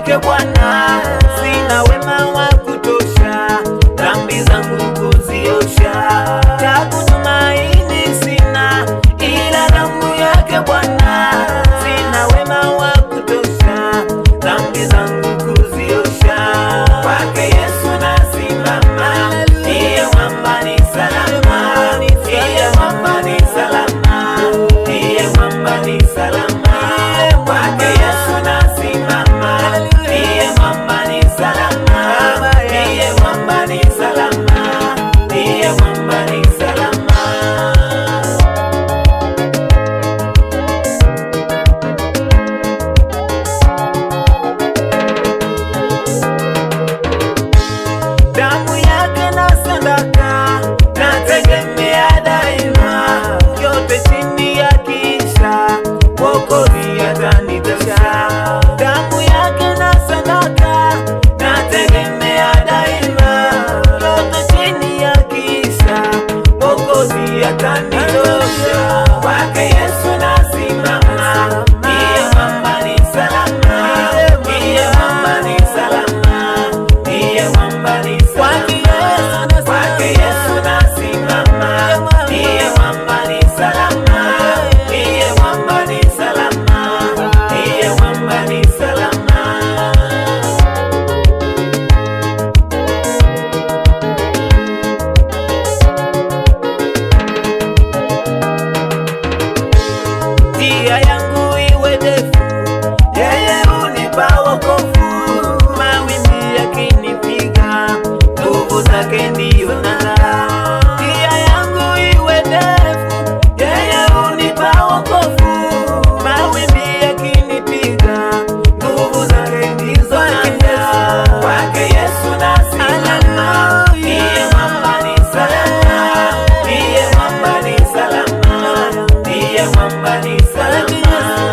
yake Bwana, sina wema wa kutosha, dhambi zangu kuziosha. Cha kutumaini sina ila damu yake Bwana, sina wema wa kutosha, dhambi zangu kuziosha. Kwake Yesu nasimama, ndiye mwamba ni salama, ndiye mwamba ni salama, ndiye mwamba ni salama. Kwake Yesu nasimama, ndiye mwamba ni salama, ndiye mwamba ni salama, ndiye mwamba ni salama. Damu yake na sadaka nategemea daima, yote chini ya kisha Mwokozi atanitosha. Damu yake na sadaka nategemea daima, yote chini ya kisha Mwokozi atanitosha. Kwake Yesu nasimama, ndiye mwamba ni salama, ndiye mwamba ni salama, ndiye mwamba ni salama. Kwake Yesu nasimama, ndiye mwamba ni salama, ndiye mwamba ni salama, ndiye mwamba ni salama. Njia yangu iwe ndefu, yeye hunipa wokovu. Mawimbi yakinipiga, nguvu zake ndiyo nanga. Njia yangu iwe ndefu, yeye hunipa wokovu. Mawimbi yakinipiga, nguvu zake ndizo nanga. Kwake Yesu nasimama, ndiye mwamba ni salama, ndiye mwamba ni salama, ndiye mwamba ni salama.